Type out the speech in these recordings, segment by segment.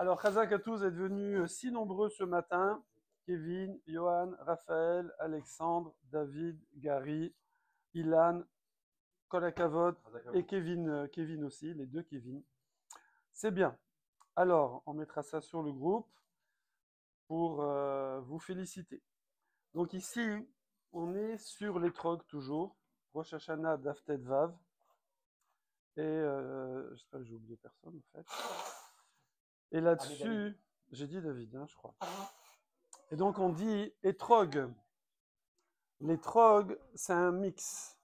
Alors, Chazak à tous, êtes venus si nombreux ce matin. Kevin, Johan, Raphaël, Alexandre, David, Gary, Ilan, Kolakavod et Kevin aussi, les deux Kevin. C'est bien. Alors, on mettra ça sur le groupe pour vous féliciter. Donc ici, on est sur l'étrog toujours. Rosh Hashanah Daftet Vav. Et j'espère que j'ai oublié personne en fait. Et là-dessus, j'ai dit David, hein, je crois. Et donc on dit étrog. L'étrog, c'est un mix.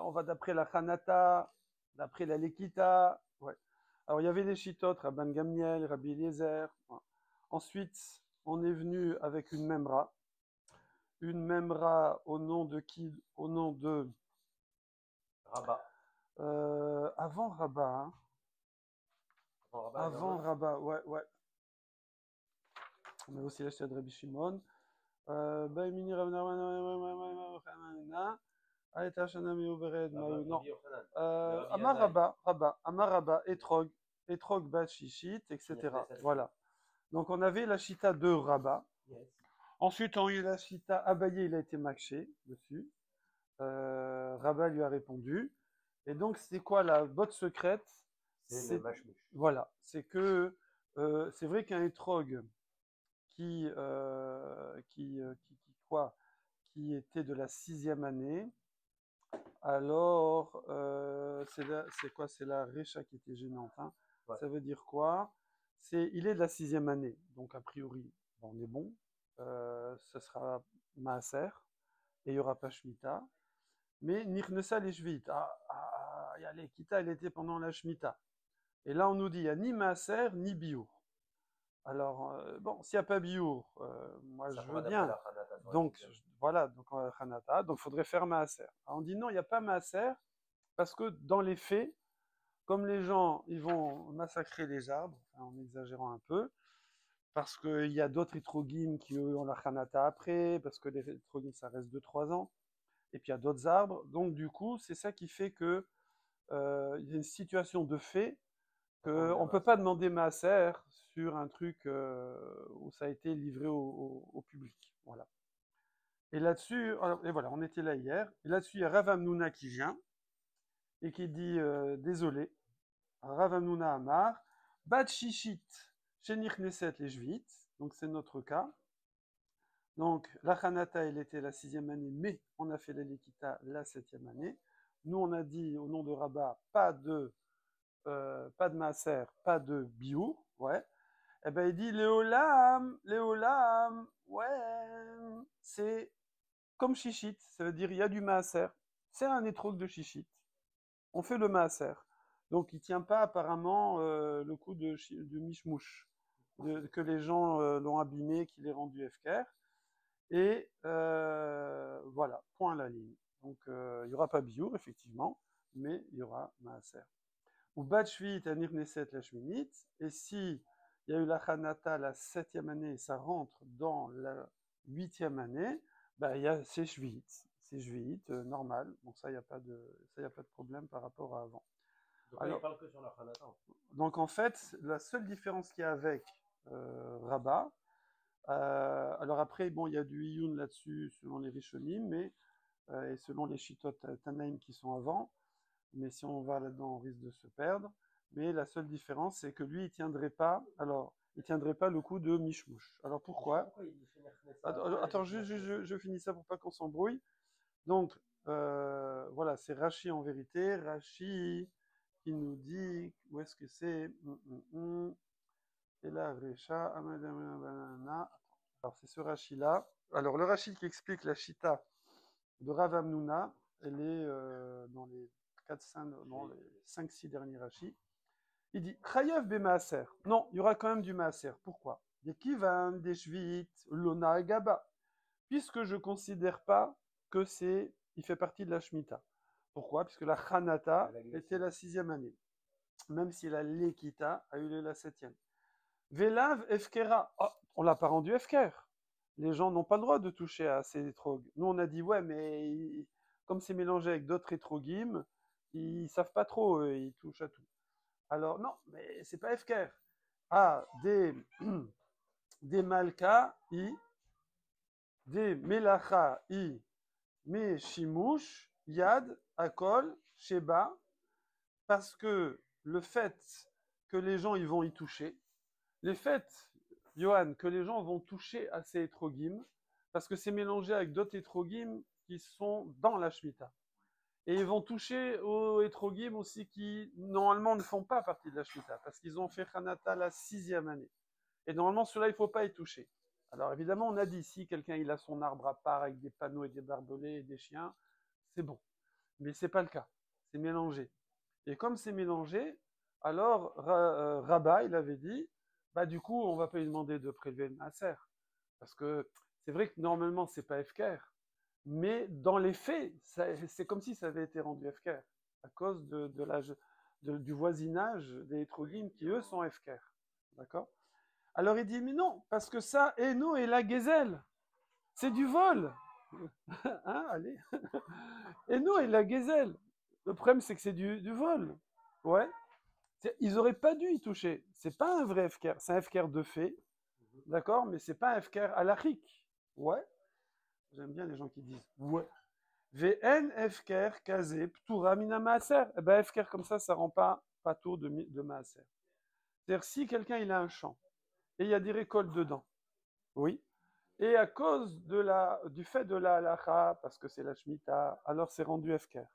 On va d'après la Hanata, d'après la Lekita. Ouais. Alors il y avait des chitotes, Rabban Gamliel, Rabbi Eliezer. Ouais. Ensuite, on est venu avec une memra. Une memra au nom de qui? Au nom de Rabat. Avant Rabat. Hein. Avant Rabat, ouais, ouais. On a aussi l'acheté de Rabbi Shimon. Amar Rabba, Etrog, Bat Shishit, etc. Voilà. Donc on avait la chita de Rabat. Ensuite on a eu la chita Abaye, il a été maxé dessus. Rabat lui a répondu. Et donc c'est quoi la botte secrète? C'est le mashmouch. Voilà, c'est que c'est vrai qu'un étrog qui était de la 6e année, alors c'est quoi? C'est la Récha qui était gênante. Hein. Ouais. Ça veut dire quoi? Il est de la 6e année, donc a priori, on est bon. Ce sera Maaser, et il n'y aura pas Shemitah. Mais Nirnesa les Shvit. Il y a l'Ekita, elle était pendant la Shemitah. Et là, on nous dit, il n'y a ni Maaser, ni Biour. Alors, bon, s'il n'y a pas Biour, moi ça je veux bien. Donc, voilà, donc Hanata, donc il faudrait faire Maaser. Alors, on dit non, il n'y a pas Maaser, parce que dans les faits, comme les gens, ils vont massacrer les arbres, en exagérant un peu, parce qu'il y a d'autres Itrogim qui, eux, ont la Hanata après, parce que les Itrogim, ça reste 2-3 ans, et puis il y a d'autres arbres. Donc, du coup, c'est ça qui fait que il y a une situation de fait qu'on ne peut pas demander Maaser sur un truc où ça a été livré au public. Voilà. Et là-dessus, et voilà, on était là hier. Et là-dessus, il y a Rav Hamnouna qui vient et qui dit désolé. Rav Hamnouna Amar, Bat Shishit, Shenich Neset les Jvit. Donc c'est notre cas. Donc la Hanata, elle était la 6e année, mais on a fait l'Elekita la 7e année. Nous, on a dit au nom de Rabat, pas de Maaser, pas de Biour, ouais. Eh ben il dit Léolam, ouais, c'est comme Chichit, ça veut dire il y a du Maaser. C'est un étrog de Chichit. On fait le Maaser. Donc il ne tient pas apparemment le coup de Mishmouch, que les gens l'ont abîmé, qu'il est rendu FKR. Et voilà, point à la ligne. Donc il n'y aura pas Biour, effectivement, mais il y aura Maaser. Ou Batshvit à Nirneset la Shminit, et si il y a eu la Hanata la 7e année, et ça rentre dans la 8e année, bah, c'est Shvit, normal, donc ça, il n'y a pas de problème par rapport à avant. Donc là, il parle que sur la Hanata. Donc en fait, la seule différence qu'il y a avec Rabat, alors après, bon, il y a du Iyun là-dessus, selon les Rishonim, mais, et selon les Shitot Tanaïm qui sont avant, mais si on va là-dedans, on risque de se perdre. Mais la seule différence, c'est que lui, il tiendrait pas le coup de Mishmouch. Alors pourquoi? Attends, je finis ça pour pas qu'on s'embrouille. Donc, voilà, c'est Rashi en vérité. Rashi qui nous dit, où est-ce que c'est? Et là, Recha, alors c'est ce Rashi-là. Alors le Rashi qui explique la Shita de Rav Hamnouna, elle est dans les 5-6 derniers rachis. Il dit Chayav be maaser. Non, il y aura quand même du maaser. Pourquoi? Des kivan, des shvit, lona et gaba. Puisque je ne considère pas que il fait partie de la Shemitah. Pourquoi? Puisque la Hanata était la 6e année. Même si la Lekita a eu lieu la 7e. Velav efkera. Oh, on ne l'a pas rendu efker. Les gens n'ont pas le droit de toucher à ces étrogues. Nous, on a dit, ouais, mais comme c'est mélangé avec d'autres étrogim, ils ne savent pas trop, ils touchent à tout. Alors, non, mais c'est pas FKR. des malka i, des melacha i, me shimush, yad, akol, sheba, parce que le fait que les gens ils vont y toucher, les faits, Johan, que les gens vont toucher à ces étrogim, parce que c'est mélangé avec d'autres étrogim qui sont dans la Shemitah. Et ils vont toucher aux étrogim aussi qui, normalement, ne font pas partie de la Shemitah, parce qu'ils ont fait Hanata la 6e année. Et normalement, ceux-là, il ne faut pas y toucher. Alors évidemment, on a dit, si quelqu'un il a son arbre à part avec des panneaux et des barbelés et des chiens, c'est bon. Mais ce n'est pas le cas. C'est mélangé. Et comme c'est mélangé, alors Rabat, il avait dit, bah du coup, on ne va pas lui demander de prélever le maaser. Parce que c'est vrai que normalement, ce n'est pas FKR. Mais dans les faits, c'est comme si ça avait été rendu FKR. À cause du voisinage des étrogim qui, eux, sont FKR. D'accord? Alors il dit, mais non, parce que ça, Eno et la gazelle, c'est du vol. Hein, allez. Eno et la gazelle. Le problème, c'est que c'est du vol. Ouais. Ils n'auraient pas dû y toucher. C'est pas un vrai FKR. C'est un FKR de fait. D'accord? Mais c'est pas un FKR halachique. Ouais. J'aime bien les gens qui disent ouais. VN FKR kazé ptura mina maaser. Eh ben FKR comme ça rend pas tour de maaser. C'est-à-dire si quelqu'un il a un champ et il y a des récoltes dedans, oui, et à cause du fait de la halacha, parce que c'est la Shemitah, alors c'est rendu FKR.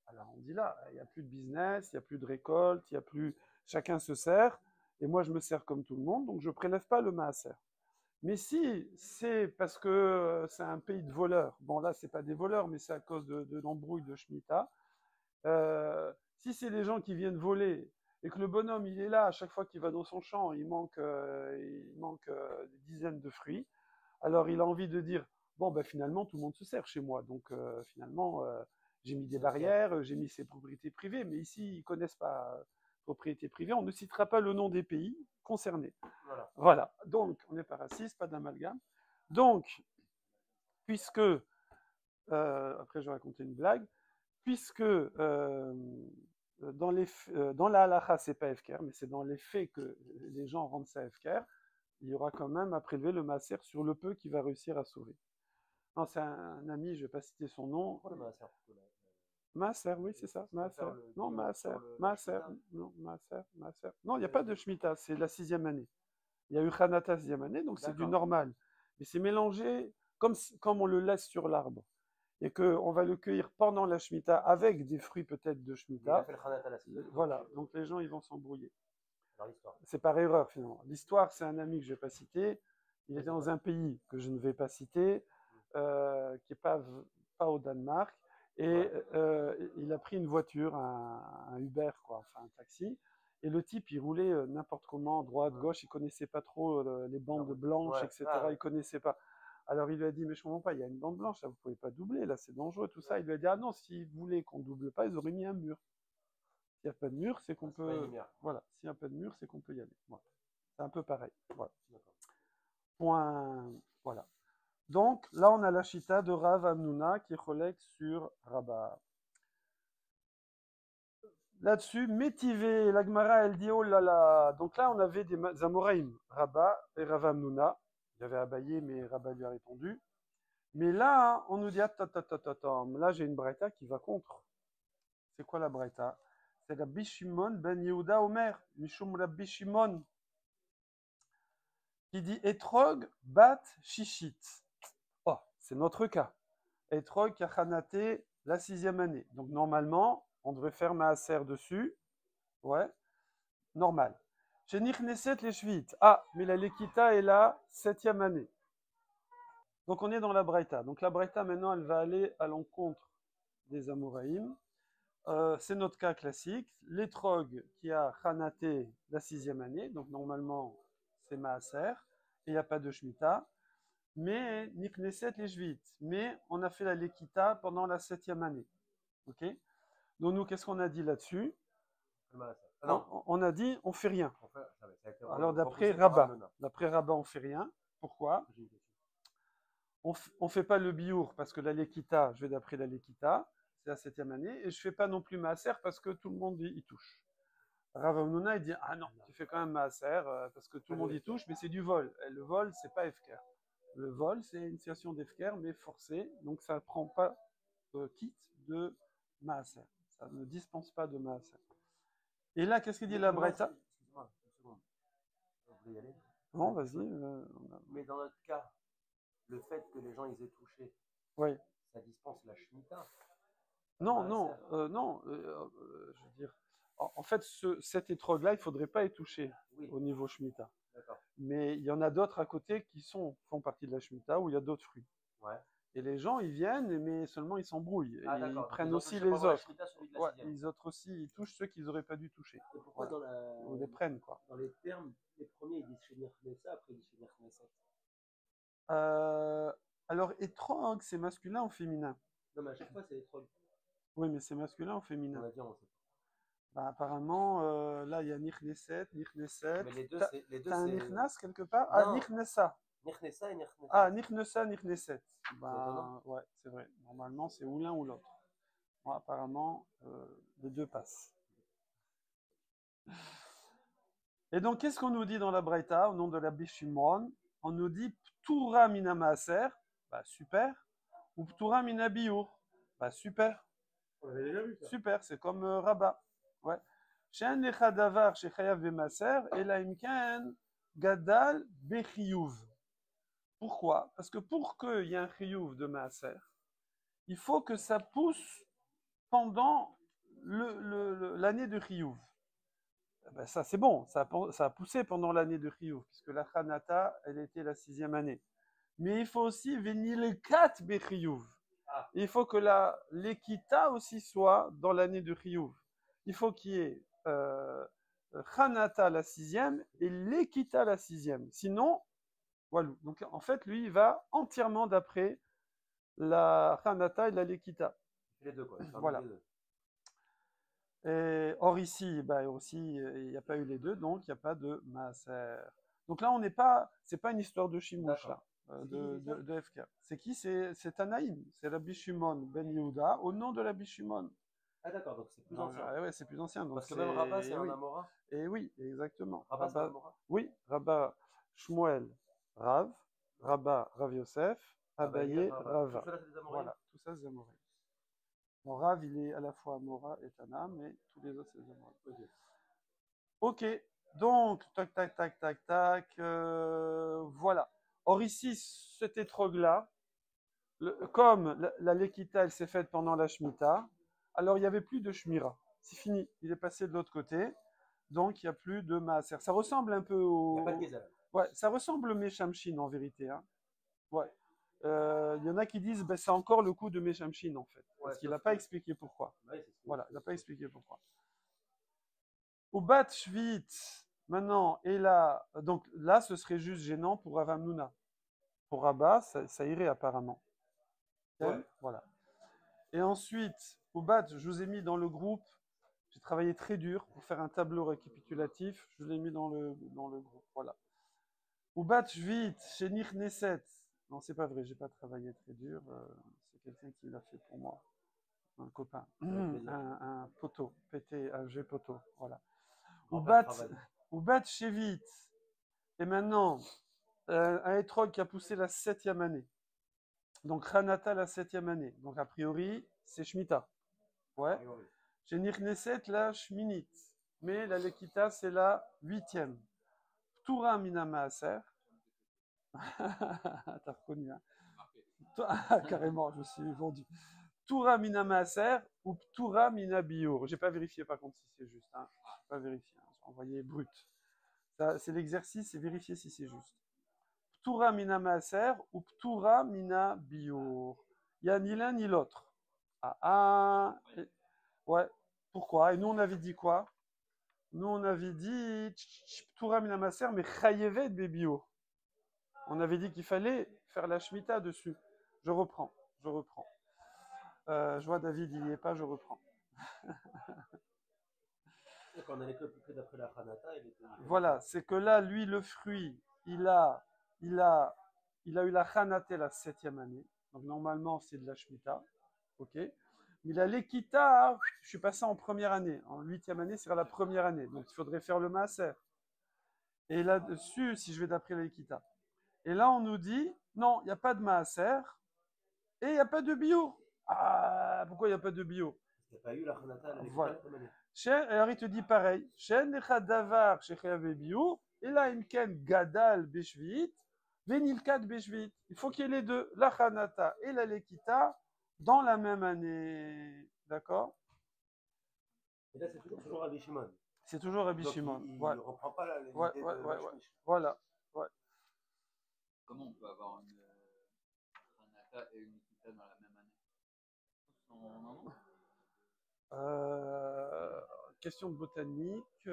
Alors on dit là, il n'y a plus de business, il n'y a plus de récolte, il n'y a plus, chacun se sert, et moi je me sers comme tout le monde, donc je ne prélève pas le maaser. Mais si c'est parce que c'est un pays de voleurs, bon là c'est pas des voleurs, mais c'est à cause de l'embrouille de Shemitah, si c'est des gens qui viennent voler et que le bonhomme il est là à chaque fois qu'il va dans son champ, il manque des dizaines de fruits, alors il a envie de dire bon ben finalement tout le monde se sert chez moi, donc finalement j'ai mis des barrières, j'ai mis ses propriétés privées, mais ici ils connaissent pas propriété privée, on ne citera pas le nom des pays concernés. Voilà. Donc on n'est pas raciste, pas d'amalgame. Donc puisque après je vais raconter une blague, puisque dans la halakha, c'est pas FKR, mais c'est dans les faits que les gens rendent ça FKR, il y aura quand même à prélever le maaser sur le peu qu'il va réussir à sauver. Non, c'est un ami, je ne vais pas citer son nom. Maaser, oui, c'est ça. Maaser. Non, Maaser. Maaser. Non, Maaser. Maaser. Non, il n'y a pas de Shemitah, c'est la 6e année. Il y a eu Hanata 6e année, donc c'est du normal. Mais c'est mélangé comme on le laisse sur l'arbre. Et qu'on va le cueillir pendant la Shemitah avec des fruits peut-être de Shemitah. Voilà, donc les gens ils vont s'embrouiller. C'est par erreur finalement. L'histoire, c'est un ami que je ne vais pas citer. Il était dans un pays que je ne vais pas citer, qui n'est pas au Danemark. Et il a pris une voiture, un Uber, quoi, enfin un taxi. Et le type, il roulait n'importe comment, droite, gauche. Il ne connaissait pas trop les bandes blanches, etc. Il ne connaissait pas. Alors il lui a dit, mais je ne comprends pas, il y a une bande blanche, là, vous ne pouvez pas doubler, là, c'est dangereux, tout ça. Il lui a dit, ah non, s'ils voulaient qu'on ne double pas, ils auraient mis un mur. S'il n'y a pas de mur, c'est qu'on peut. Voilà, s'il n'y a pas de mur, c'est qu'on peut y aller. Voilà. C'est un peu pareil. Voilà. Point. Voilà. Donc, là, on a la chita de Rav Amnuna qui relègue sur Rabat. Là-dessus, Métivé, la Gemara, elle dit, oh là là. Donc là, on avait des Amoraïm, Rabat et Rav Amnuna. Il avait abayé, mais Rabat lui a répondu. Mais là, on nous dit, là, j'ai une braïta qui va contre. C'est quoi la braïta? C'est Rabbi Shimon ben Yehuda Omer, Mishum Rabbi Shimon, qui dit Etrog bat Shishit. Oh, c'est notre cas. Etrog Kachanaté, la 6e année. Donc normalement, on devrait faire Maaser dessus. Ouais, normal. Chez Nichneset les Shvit. Ah, mais la Lekita est la 7e année. Donc on est dans la Braïta. Donc la Braïta maintenant, elle va aller à l'encontre des Amoraïm. C'est notre cas classique. L'étrog qui a Hanaté la 6e année, donc normalement c'est Maaser, et il n'y a pas de Shemitah. Mais Nikneset les Shvit. Mais on a fait la Lekita pendant la 7e année. Ok? Donc nous, qu'est-ce qu'on a dit là-dessus? On a dit on fait rien. Alors d'après Rabat, on fait rien. Pourquoi? On ne fait pas le biour parce que la Lekita, je vais d'après la Lekita. C'est la 7e année, et je ne fais pas non plus Maaser parce que tout le monde y touche. Rav Hamnouna, il dit, ah non, tu fais quand même maaser, parce que tout le monde y touche, mais c'est du vol. Et le vol, c'est pas efker. Le vol, c'est une situation d'efker, mais forcée, donc ça ne prend pas quitte de maaser. Ça ne dispense pas de maaser. Et là, qu'est-ce qu'il dit la Braïta? Excuse-moi, une seconde. Vous voulez y aller? Bon, vas-y. Mais dans notre cas, le fait que les gens ils aient touché, Oui. ça dispense la Shemitah. Non, non, non. Je veux dire, en fait, cet étrog-là, il ne faudrait pas y toucher au niveau Shemitah. Mais il y en a d'autres à côté qui font partie de la Shemitah où il y a d'autres fruits. Ouais. Et les gens, ils viennent, mais seulement ils s'embrouillent. Ah, ils prennent aussi les autres. Ouais, les autres aussi, ils touchent ceux qu'ils n'auraient pas dû toucher. Et pourquoi dans Ou les prennent, quoi. Dans les termes, les premiers ils disent Shenir Knessa, après ils disent Shenir Knesset. Alors, étrog, c'est masculin ou féminin? Non, mais à chaque fois c'est étrog. Oui, mais c'est masculin ou féminin? On a dit, on sait pas. Bah, apparemment, là, il y a Nichneset. Mais les deux, t'as un Nichnas quelque part? Non. Ah, Nichnessa. Nichnessa et Nichnessa. Ah, Nichnessa, Nichneset. Bah, ouais, c'est vrai. Normalement, c'est ou l'un ou l'autre. Bon, apparemment, les deux passent. Et donc, qu'est-ce qu'on nous dit dans la Braïta, au nom de la Bishimron? On nous dit Ptura mina maaser, bah super. Ou Ptura mina biur, bah super. On avait déjà vu ça. Super, c'est comme Rabat. Ouais. Shen lechadavar shechayav bemaser, et la imken gadal bechiyuv. Pourquoi? Parce que pour qu'il y ait un chiyuv de maaser, il faut que ça pousse pendant l'année de chiyuv. Ben ça c'est bon, ça a poussé pendant l'année de chiyuv, puisque la chanata, elle était la 6e année. Mais il faut aussi venir le 4 bechiyuv. Il faut que l'équita aussi soit dans l'année de chiyuv. Il faut qu'il y ait Chanata la 6e et l'équita la 6e. Sinon, voilà. Donc en fait, lui, il va entièrement d'après la Chanata et la l'équita. Les deux, quoi. Voilà. Les deux. Et, or ici, bah, aussi, il n'y a pas eu les deux, donc il n'y a pas de maaser. Donc là, on n'est pas, c'est pas une histoire de chimouche là. De FK. C'est qui? C'est Tanaïm, c'est Rabbi Shimon ben Yehuda, au nom de Rabbi Shimon. Ah d'accord, donc c'est plus ancien. Ouais, c'est plus ancien. Donc parce que même Rabat, c'est un Amora. Et oui, exactement. Rabat, c'est un Amora. Oui, Rabat Shmuel, Rav, Rabat Rav Yosef, Abaye, Rava. Tout ça, c'est des Amorim. Voilà, tout ça, c'est Amorim. Bon, Rav, il est à la fois Amora et Tana, mais tous les autres, c'est des Amorim. Ok, donc, tac, tac, tac, tac, tac, voilà. Or ici, cet étrog-là, comme la Lekita, elle s'est faite pendant la Shemitah, alors il n'y avait plus de Shmira. C'est fini, il est passé de l'autre côté, donc il n'y a plus de Maaser. Ça ressemble un peu au... Il n'y a pas de Gezal. Ouais, ça ressemble au Meshamshin en vérité. Hein. Ouais. Il y en a qui disent ben, c'est encore le coup de Meshamshin en fait, parce qu'il n'a pas expliqué pourquoi. Voilà, il n'a pas expliqué pourquoi. Ubat Shvit, maintenant, et là, donc là, ce serait juste gênant pour Rav Hamnouna. Pour Rabat, ça irait apparemment. Ouais. Voilà. Et ensuite, Ubat, je vous ai mis dans le groupe, j'ai travaillé très dur pour faire un tableau récapitulatif, je l'ai mis dans le groupe, voilà. Ubat Shvit, chez Nichneset, non, c'est pas vrai, j'ai pas travaillé très dur, c'est quelqu'un qui l'a fait pour moi, un copain, un poteau, pété, un G poteau, voilà. Ubat Shevit, et maintenant, un étrog qui a poussé la 7e année. Donc, Hanata, la 7e année. Donc, a priori, c'est Shemitah. Ouais. Chez Nichneset, la Shminit. Mais la Lekita, c'est la 8e. Ptura Mina Maaser. T'as reconnu, hein? Carrément, je me suis vendu. Ptura Mina Maaser ou Ptura Mina Biur. J'ai pas vérifié par contre si c'est juste. Hein. J'ai pas vérifié. Hein. J'ai envoyé brut. C'est l'exercice, c'est vérifier si c'est juste. Ptura mina maaser ou ptura mina biur. Il n'y a ni l'un ni l'autre. Ouais. Pourquoi? Et nous, on avait dit quoi? Nous, on avait dit ptura mina maaser, mais chayevet bebiur. On avait dit qu'il fallait faire la shemitah dessus. Je reprends. Je vois David, il n'y est pas, je reprends. Quand on allait que d'après la Hanata, il était... Voilà, c'est que là, lui, le fruit, il a eu la Hanata la 7e année. Donc normalement, c'est de la Shemitah. Ok. Mais la Lekita, je suis passé en première année. En 8e année, c'est la première année. Donc, il faudrait faire le Maaser. Et là-dessus, si je vais d'après la Lekita. Et là, on nous dit, non, il n'y a pas de Maaser et il n'y a pas de bio. Ah, pourquoi il n'y a pas de bio? Il n'y a pas eu la Hanata, la Lekita, Voilà. la même année. Alors, il te dit pareil. Shen lecha davar shechayav bio, et là, imken gadal beshvit, venilkat beshvit. Il faut qu'il y ait les deux, la Hanata et la Lekita, dans la même année. D'accord? Et là, c'est toujours Rabbi Shimon. C'est toujours Rabbi Donc, Shimon. il Ouais. ne reprend pas l'idée Ouais, de ouais, ouais, ouais. Mashmish. Voilà. Ouais. Comment on peut avoir une Hanata et une Nikita dans la même année? En un an? Question de botanique. Il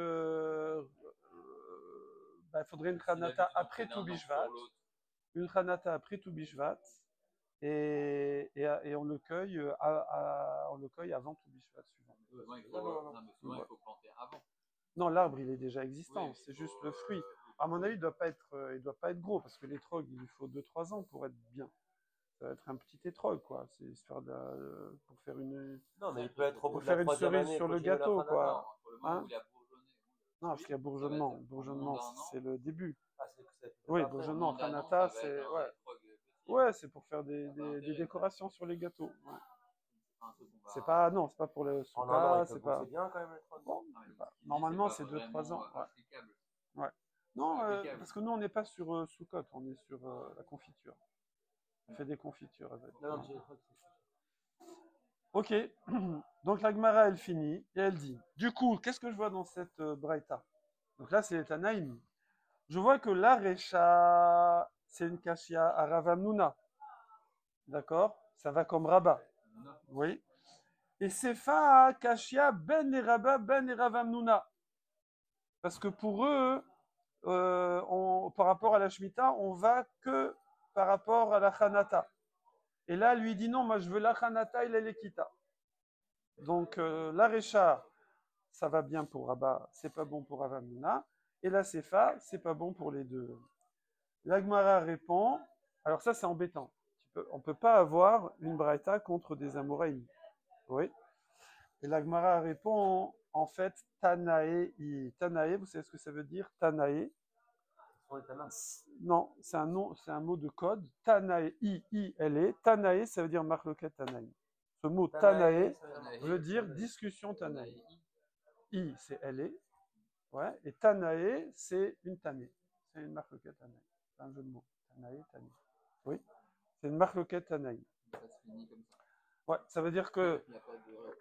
faudrait une Hanata après tout Bishvat. Une Hanata après tout Bishvat. Et on le cueille, on le cueille avant tout Bishvat suivant. Non, mais souvent, il faut planter avant. Non, l'arbre, il est déjà existant. Oui, c'est juste le fruit. À mon avis, il doit pas être gros parce que l'étrog, il lui faut 2-3 ans pour être bien. Ça va être un petit étrog, quoi. C'est pour faire une. Non, mais il peut être au bout Pour de la faire une troisième cerise année, sur le continuer la gâteau, Hanata. quoi. Pour le moment Hein? où il a bourgeonné. Non, parce qu'il y a bourgeonnement. Bourgeonnement, c'est le début. Ah, c'est Oui, après. bourgeonnement, Hanata, c'est. Ouais. Ouais, c'est pour faire des décorations sur les gâteaux. Ouais. C'est pas, non, c'est pas pour le En un an, souka, il peut c'est pas. pousser bien quand même. Bon, normalement, c'est 2-3 ans. Ouais. Ouais. Non, parce que nous, on n'est pas sur Soukot, on est sur la confiture. On fait des confitures avec. Non, non, Ok, donc la Gemara, elle finit et elle dit, du coup, qu'est-ce que je vois dans cette Braïta? Donc là, c'est les Tanaïm. Je vois que la Recha, c'est une Kashia à Rav Hamnouna. D'accord? Ça va comme Rabat. Oui. Et Sefa, Kashia, Ben et Rabat, Ben et Rav Hamnouna. Parce que pour eux, par rapport à la Shemitah, on va que par rapport à la Hanata. Et là, lui dit non, moi je veux la Hanata et la Lekita. Donc la Recha, ça va bien pour Rabat, c'est pas bon pour Rav Hamnouna. Et la Sefa, c'est pas bon pour les deux. L'Agmara répond, alors ça c'est embêtant. On ne peut pas avoir une Braïta contre des Amoraïm. Oui. Et l'Agmara répond, en fait, Tanae. Tanae, vous savez ce que ça veut dire? Tanae. Non, c'est un nom, c'est un mot de code. Tanae, I-I-L-E. Tanae, ça veut dire Marloket Tanae. Ce mot Tanae veut dire discussion Tanae. I, c'est L-E. Ouais. Et Tanae, c'est une Tanae. C'est une Marloket Tanae. C'est un jeu de mots. Tanae, Tanae. Oui. C'est une Marloket Tanae. Ouais, ça veut dire que.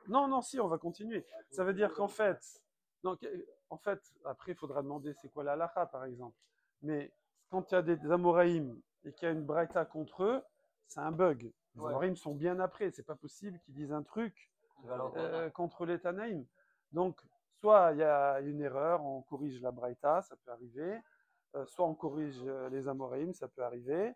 Non, non, si, on va continuer. Ça veut dire qu'en fait. Non, en fait, après, il faudra demander c'est quoi la halakha, par exemple. Mais quand il y a des Amoraïm et qu'il y a une Braïta contre eux, c'est un bug. Les Amoraïm sont bien après. C'est pas possible qu'ils disent un truc contre les Tanaïm. Donc, soit il y a une erreur, on corrige la Braïta, ça peut arriver. Soit on corrige les Amoraïm, ça peut arriver.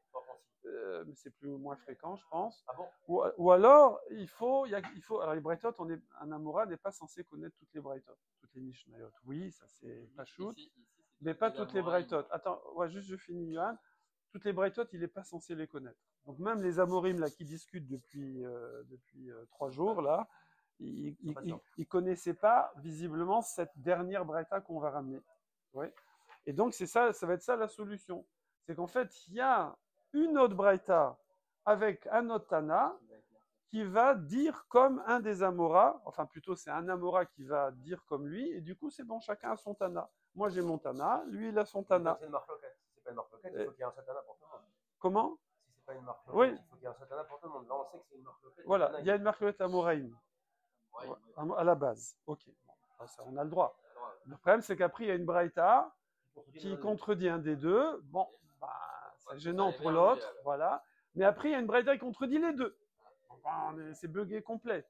Mais c'est plus ou moins fréquent, je pense. Ah bon? Ou alors, alors les Braithot, un Amora n'est pas censé connaître toutes les Braithot, toutes les Mishnayot. Oui, ça c'est pas shoot, mais pas toutes les Braithot. Attends, ouais, juste je finis, Yohan. Toutes les Braithot, il n'est pas censé les connaître. Donc même les Amorim là qui discutent depuis 3 jours là, ils ne connaissaient pas visiblement cette dernière Braïta qu'on va ramener. Ouais. Et donc c'est ça va être ça la solution. C'est qu'en fait, il y a une autre Braïta avec un autre Tana qui va dire comme un des Amoras, enfin plutôt c'est un Amora qui va dire comme lui, et du coup c'est bon, chacun a son Tana. Moi j'ai mon Tana, lui il a son Tana. C'est une marloquette. Si c'est pas une marloquette, il faut qu'il y ait un seul Tana pour tout le monde. Comment? Si c'est pas une marloquette, oui. Il faut qu'il y ait un seul Tana pour tout le monde. Là on sait que c'est une marloquette. Voilà, il y a une marloquette Amoraïm à la base. Ok, bon, ça, on a le droit. Le problème c'est qu'après il y a une Braïta qui contredit un des deux. Bon, c'est gênant pour l'autre, voilà. Mais après, il y a une Braïta qui contredit les deux. C'est buggé complet.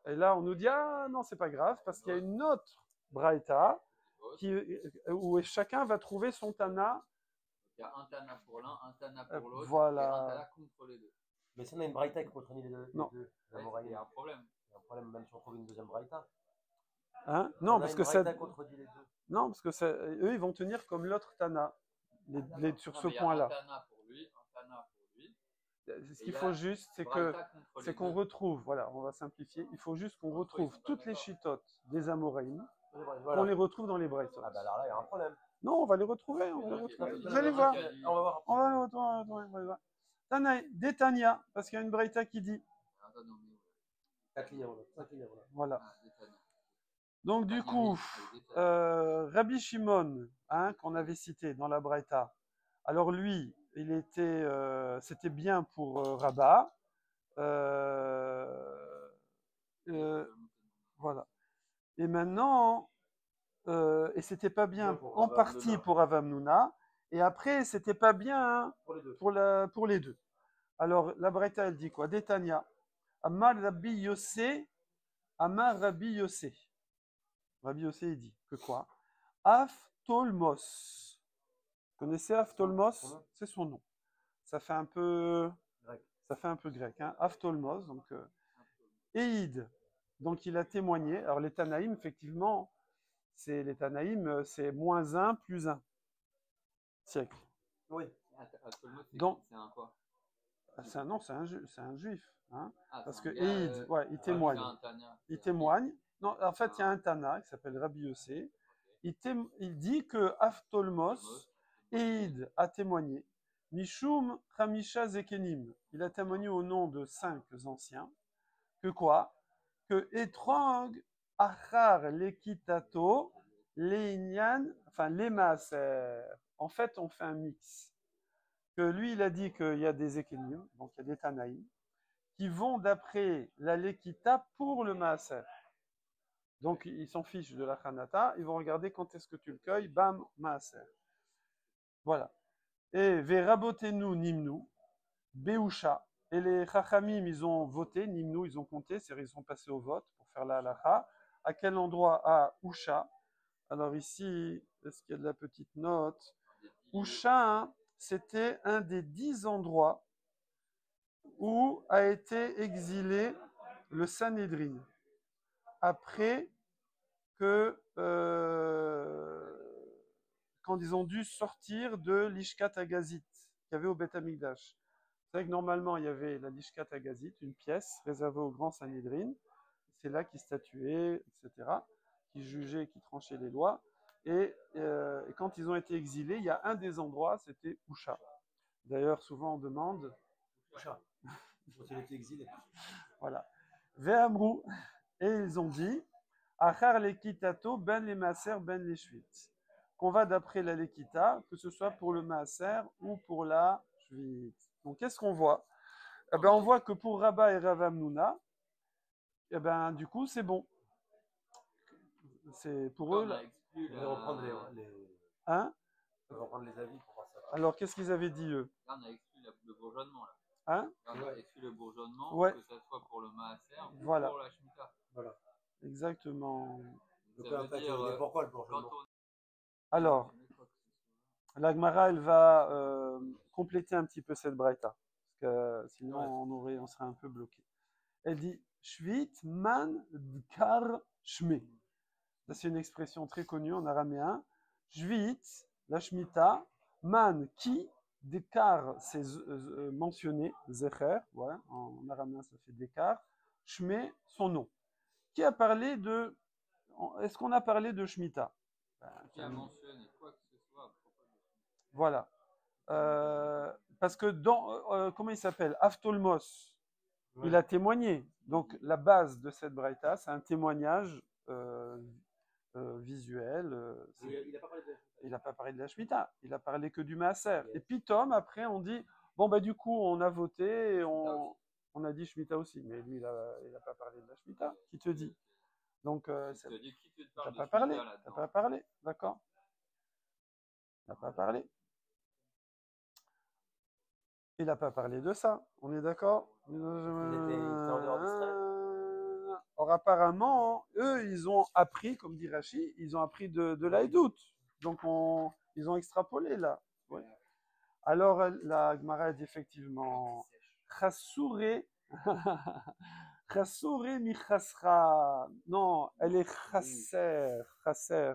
Et là, on nous dit, ah non, c'est pas grave, parce qu'il y a une autre Braïta où chacun va trouver son Tana. Il y a un Tana pour l'un, un Tana pour l'autre, voilà. et un Tana contre les deux. Mais si on a une Braïta qui contredit les deux, non. Il y a un problème. Il y a un problème même si on trouve une deuxième Braïta. Hein? Non, parce que non, parce que eux, ils vont tenir comme l'autre Tana sur ce point-là. Un Tana pour lui, un Tana pour lui, Ce qu'il faut juste, c'est qu'on retrouve, voilà, on va simplifier, il faut juste qu'on retrouve toutes les chitotes des Amoraïm, qu'on les retrouve dans les Braïtot. Ah bah alors là, il y a un problème. Non, on va les retrouver, on va les retrouver. Vous allez voir. On va les retrouver. Tanaï, Détania, parce qu'il y a une Braïta qui dit. Voilà. Donc du coup, Rabbi Shimon, hein, qu'on avait cité dans la Braïta, alors lui, c'était bien pour Rabat. Voilà. Et maintenant, et c'était pas bien en partie pour Avamnouna, et après, c'était pas bien pour les deux. Alors, la Braïta, elle dit quoi? Détania. Amar Rabbi Yossé, Amar Rabbi Yossé. Rabbi Yossé, il dit que quoi? Aftolmos. Vous connaissez Aftolmos? C'est son nom. Ça fait un peu grec. Hein? Aftolmos, donc Eid. Donc il a témoigné. Alors les Tanaïm, effectivement, les Tanaïm, c'est -1 plus 1 siècle. Oui. Donc, c'est un quoi? c'est un juif. Hein? Parce que gars, Eid, ouais, il témoigne. Il témoigne. Non, en fait, il y a un Tana qui s'appelle Rabbi Yossé. Il dit que Aftolmos, Eid a témoigné. Mishum Chamisha Zekenim. Il a témoigné au nom de 5 anciens. Que quoi? Que Etrang Achar Lekitato Leinian, enfin les Maaser. En fait, on fait un mix. Que lui, il a dit qu'il y a des Ekenim, donc il y a des Tanaïm, qui vont d'après la Lekita pour le Maaser. Donc, ils s'en fichent de la Hanata, ils vont regarder quand est-ce que tu le cueilles, bam, Maaser. Voilà. Et Verabotenu Nimnu, Beusha. Et les Chachamim, ils ont voté, Nimnu, ils ont compté, c'est-à-dire ils sont passés au vote pour faire la halacha. À quel endroit? À Usha. Alors ici, est-ce qu'il y a de la petite note? Usha, hein, c'était un des 10 endroits où a été exilé le Sanhédrin. Après que quand ils ont dû sortir de l'Ishkat Agazit qu'il y avait au Beth Amikdash. C'est vrai que normalement, il y avait la l'Ishkat Agazit, une pièce réservée au grand Sanhédrin. C'est là qu'ils statuaient, etc., qui jugeaient, qui tranchaient les lois. Et quand ils ont été exilés, il y a un des endroits, c'était Usha. D'ailleurs, souvent on demande. Usha. Il était exilé. Voilà. Ve'amrou. Et ils ont dit Achar lekitato ben les maaser ben les shvit. Qu'on va d'après la lekita, que ce soit pour le maaser ou pour la shvit. Donc qu'est-ce qu'on voit? Eh ben, on voit que pour Rabba et Rav Hamnouna, eh ben, du coup, c'est bon. C'est pour eux. On va reprendre Hein? on va reprendre les avis pour voir ça. Alors, qu'est-ce qu'ils avaient dit, eux? Là, on a exclu le bourgeonnement. Hein? On a exclu le bourgeonnement, ouais. Que ce soit pour le maaser ou voilà. pour la shmita. Voilà. Exactement. Donc, en fait, pourquoi le bourgeonnement? Alors, la Gemara, elle va compléter un petit peu cette braïta. Parce que sinon, on serait un peu bloqué. Elle dit Shvit man dkar shme. Ça, c'est une expression très connue en araméen. Shvit, la shmita, man qui, dkar, c'est mentionné, zecher, ouais, en araméen ça fait dkar, shme, son nom. Qui a parlé de. Est-ce qu'on a parlé de shmita? Qui a mentionné quoi que ce soit à propos de shmita? Voilà. Parce que dans. Comment il s'appelle? Aftolmos. Ouais. Il a témoigné. Donc, la base de cette braïta, c'est un témoignage visuel. Il n'a pas parlé de la Shemitah. Il a parlé que du Maaser. Et puis, Tom, après, on dit bon, bah, du coup, on a voté et on a dit Shemitah aussi. Mais lui, il n'a pas parlé de la Shemitah. Qui te dit? Donc, tu n'as pas parlé. Tu n'as pas parlé. D'accord? Tu n'as pas parlé. Il n'a pas parlé de ça. On est d'accord? Or, apparemment, eux, ils ont appris, comme dit Rashi, ils ont appris de l'Aïdout. Donc, ils ont extrapolé là. Ouais. Alors, la Gemara dit effectivement Chassouré. Chassouré mi chasra. Non, elle est chasser. Chasser.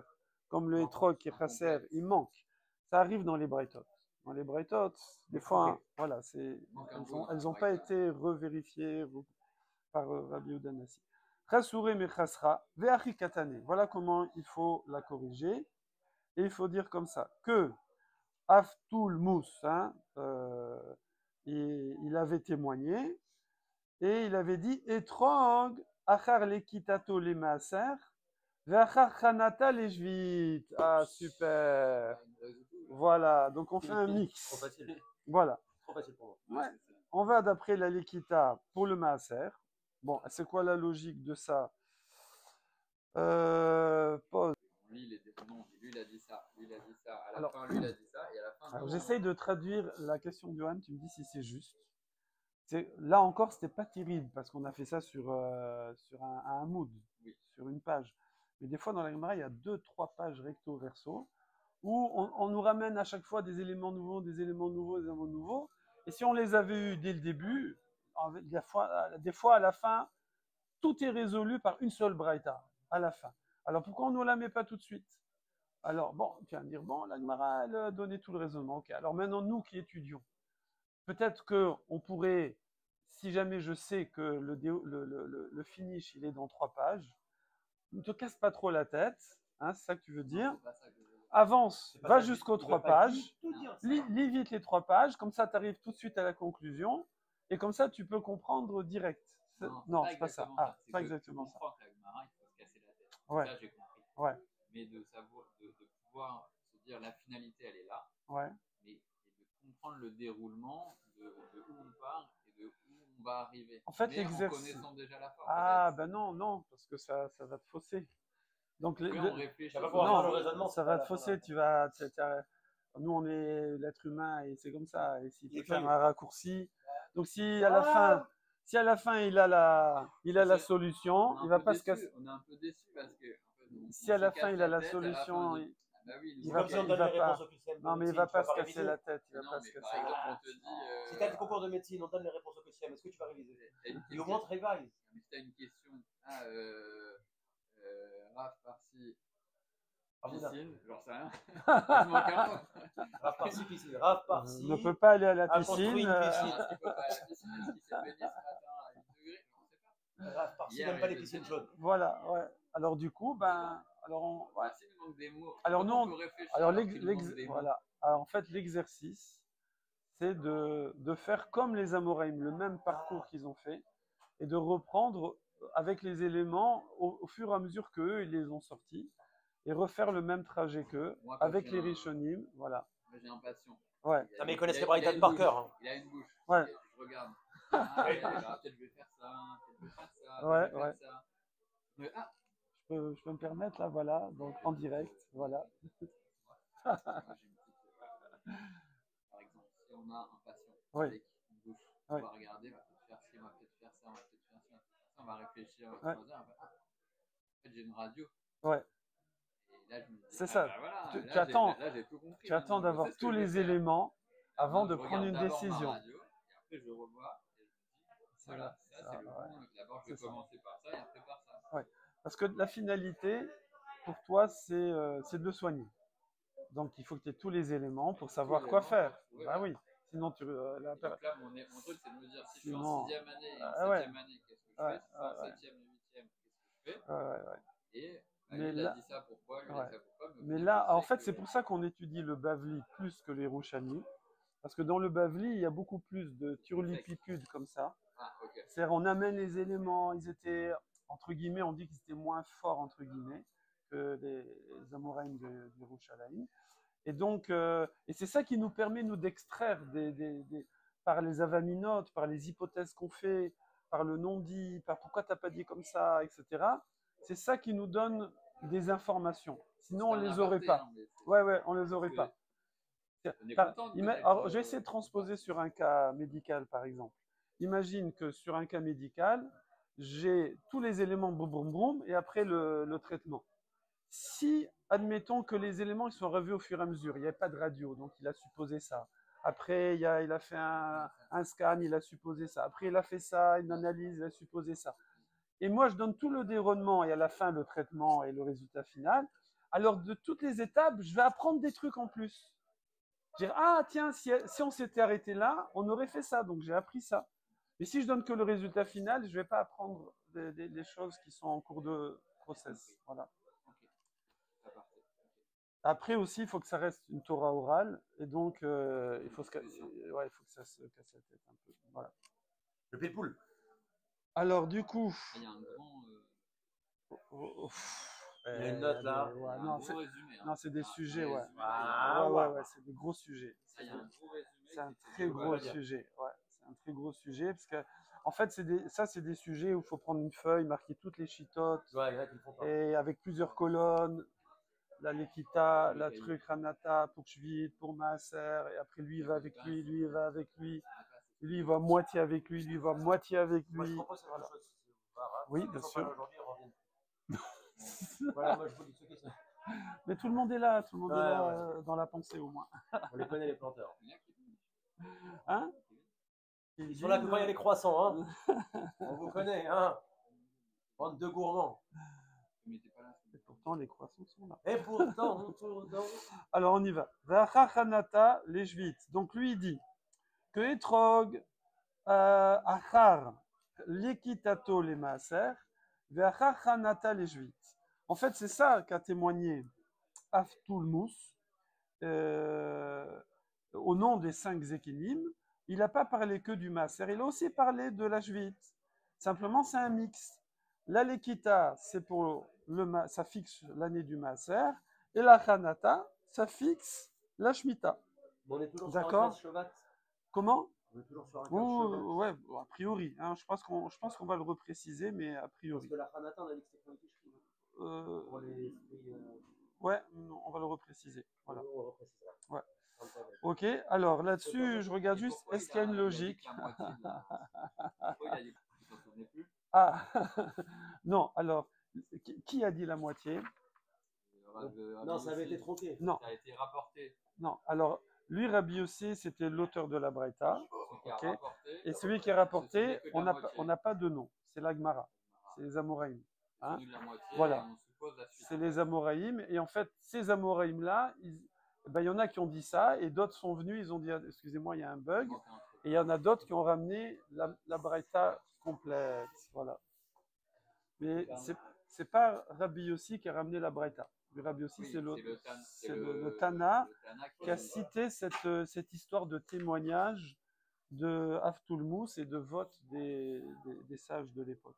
Comme le hétrog qui est chasser. Il manque. Ça arrive dans les Braïtot. dans les Braithot. Des fois, hein, voilà, elles n'ont pas été revérifiées par Rabbi Yehuda Nassi. Chassuré mechasra ve'achi katane. Voilà comment il faut la corriger. Et il faut dire comme ça que Aftul Mous, hein, il avait témoigné et il avait dit Etrog achar lekitato le maaser ve'achar chanata le shvit. Ah, super. Voilà, donc on fait un mix. Trop facile. Voilà. Trop facile pour moi. Ouais. On va d'après la lekita pour le maaser. Bon, c'est quoi la logique de ça? Pause. Lui, il a dit ça, lui, il a dit ça, à la fin, lui, il a dit ça, et à la fin... Alors, j'essaye de traduire la question de Johan, tu me dis si c'est juste. Là encore, c'était pas terrible, parce qu'on a fait ça sur un mood, Oui. sur une page. Mais des fois, dans la Gemara, il y a 2-3 pages recto-verso, où on nous ramène à chaque fois des éléments nouveaux, des éléments nouveaux, des éléments nouveaux. Et si on les avait eus dès le début, des fois, à la fin, tout est résolu par une seule braïta, à la fin. Alors, pourquoi on ne la met pas tout de suite? Alors, bon, tu vas me dire, bon, la Gemara, elle a donné tout le raisonnement. Ok, alors maintenant, nous qui étudions, peut-être qu'on pourrait, si jamais je sais que le finish, il est dans 3 pages, ne te casse pas trop la tête, hein, c'est ça que tu veux dire. Avance, va jusqu'aux 3 pages, lis vite les 3 pages, comme ça, tu arrives tout de suite à la conclusion, et comme ça, tu peux comprendre direct. Non, c'est pas ça. Ah, c'est pas exactement ça. La Gemara, il faut se casser la tête. Ouais. Ça, j'ai compris. Ouais. Mais de savoir, de pouvoir se dire la finalité, elle est là. Ouais. Mais de comprendre le déroulement de où on part et de où on va arriver. En fait, mais l'exercice. En connaissant déjà la forme. Ah, ben non, parce que ça va te fausser. Donc, on réfléchit. Non, ça va te fausser. Nous, on est l'être humain et c'est comme ça. Et s'il peut faire un raccourci. Donc, si à la fin il a la solution, il va pas se casser. On est un peu déçu parce que si à la fin il a la solution, il va pas. Non, mais il va pas se casser la tête. Il va pas se casser. Par exemple, on te dit. Si tu as des concours de médecine, on donne les réponses au QCM, est-ce que tu vas réviser? Et au moins, tu révises. Mais si tu as une question, Raph par-ci, piscine, j'en sais rien. Raph par-ci, piscine. Raph par-ci. Ne peut pas aller à la piscine. Une piscine. Est-ce qu'il peut pas aller à la piscine? Est-ce qu'il s'est baigné ce matin à 8 degrés? Je ne sais pas. Raph par-ci, n'aime pas les piscines chaudes. Voilà, ouais. Alors du coup, ouais. Il manque des mots. Alors nous, voilà. Alors, en fait, l'exercice, c'est de faire comme les Amoraïm, le même parcours qu'ils ont fait, et de reprendre avec les éléments au fur et à mesure qu'eux, ils les ont sortis, et refaire le même trajet qu'eux, avec les Rishonim, voilà. Moi, j'ai un patient. Ouais. Non, mais ils connaissent les Braïtas par cœur. Hein. Il a une bouche. Ouais. Je regarde. Peut-être je vais faire ça, peut-être je vais faire ça. Ouais, ouais. Ça. Mais, je peux me permettre, là, voilà, donc en direct, voilà. Par exemple, si on a un patient avec une bouche, on va regarder, on va peut-être faire ci, on va peut-être faire ça, on va peut-être faire ça. On va réfléchir, on va dire, en fait, j'ai une radio. Ouais. Et là, je me dis, c'est ça. Voilà, j'ai tout compris. Tu attends d'avoir tous les éléments avant de prendre une décision. Radio, et après, je revois et je me dis, voilà, ça, c'est le bon. D'abord, je vais commencer par ça et après par ça. Ouais. Parce que la finalité, pour toi, c'est de le soigner. Donc, il faut que tu aies tous les éléments pour savoir quoi faire. Bah oui. Sinon, donc là, mon truc, c'est de me dire, si je suis en 6e année et en 7e année, qu'est-ce que je fais? Si je suis en 7e et 8e, qu'est-ce que je fais? Et lui, il a dit ça pourquoi, lui, il a dit ça pourquoi. Mais là, en fait, c'est pour ça qu'on étudie le Bavli plus que les Rouchani. Parce que dans le Bavli, il y a beaucoup plus de turlipitudes comme ça. C'est-à-dire, on amène les éléments, ils étaient, entre guillemets, on dit qu'ils étaient moins forts, entre guillemets, que les Amoraïm du Rouchalaïm. Et donc, et c'est ça qui nous permet, nous, d'extraire par les avaminotes, par les hypothèses qu'on fait, par le non-dit, par pourquoi tu n'as pas dit comme ça, etc. C'est ça qui nous donne des informations. Sinon, on ne les aurait pas. Ouais, on ne les aurait pas. Alors, je vais essayer de transposer sur un cas médical, par exemple. Imagine que sur un cas médical, j'ai tous les éléments boum, boum, boum, et après le traitement. Si, admettons que les éléments ils sont revus au fur et à mesure, il n'y avait pas de radio, donc il a supposé ça. Après, il a fait un scan, il a supposé ça. Après, il a fait ça, une analyse, il a supposé ça. Et moi, je donne tout le déroulement et à la fin, le traitement et le résultat final. Alors, de toutes les étapes, je vais apprendre des trucs en plus. Dire, ah tiens, si on s'était arrêté là, on aurait fait ça, donc j'ai appris ça. Mais si je donne que le résultat final, je ne vais pas apprendre des choses qui sont en cours de process. Voilà. Après aussi, il faut que ça reste une Torah orale, et donc il faut ouais, il faut que ça se casse la tête un peu. Voilà. Le pile-poule. Alors du coup, Il y a un grand. Il y a une note là. Ouais, un non, gros résumé. non, c'est des sujets, ouais. Ouais. C'est des gros sujets. Il y a un gros résumé. C'est un très gros sujet. Ouais, c'est un très gros sujet parce que, en fait, c'est des sujets où il faut prendre une feuille, marquer toutes les chitotes, Ouais, il y en a qui le font pas. et avec plusieurs colonnes, la Lekita, la truc, Ranata, pour Shvit, pour Maaser, et après lui il va avec lui, lui il va avec lui, lui il va moitié avec lui, lui il va moitié avec Moi, je lui. propose quelque chose. Oui, bien sûr. Aujourd'hui, ils reviennent. Voilà, moi je vous dis ce que c'est. Mais tout le monde est là, tout le monde est là dans la pensée au moins. On les connaît, les planteurs. Hein? Ils sont là que quand il y a les croissants, hein. On vous connaît, hein. Bande de gourmands. Et pourtant, les croissants sont là. Et pourtant. Alors, on y va. Vachachanata, les Juites. Donc, lui, il dit que Etrog, Achar, l'Ekitato, les Maaser, Vachachanata, les Juites. En fait, c'est ça qu'a témoigné Aftulmus au nom des 5 Zekinim. Il n'a pas parlé que du Maaser, il a aussi parlé de la Juite. Simplement, c'est un mix. La Lekita, c'est pour ça fixe l'année du Maaser, et la Hanata, ça fixe la Shemitah. On est toujours d'accord sur un Shovat. Comment? On est toujours sur un Shovat. Ouais, a priori. Hein, je pense qu'on va le repréciser, mais a priori. Parce que la Hanata, on a dit que c'était pour les Tishri. Pour les fruits. Ouais, non, on va le repréciser. Voilà. On reprécisera. Ouais. Ok, alors là-dessus, je regarde juste, est-ce qu'il y a une logique? Ah, non, alors, qui a dit la moitié? Non, ça avait été tronqué. Non. Ça a été rapporté. Non, alors, lui, Rabbi Yossi, c'était l'auteur de la Braïta. Okay. Et celui qui a rapporté, on n'a pas de nom. C'est la Gemara. C'est les Amoraïm. Hein? Voilà. C'est les Amoraïm. Et en fait, ces Amoraïm-là, il y en a qui ont dit ça, et d'autres sont venus, ils ont dit, excusez-moi, il y a un bug. Et il y en a d'autres qui ont ramené la Braïta complète. Voilà. Mais c'est pas Rabbi Yossi qui a ramené la Braïta. Rabbi Yossi, c'est le Tana qui a cité cette histoire de témoignage de Aftulmus et de vote des sages de l'époque.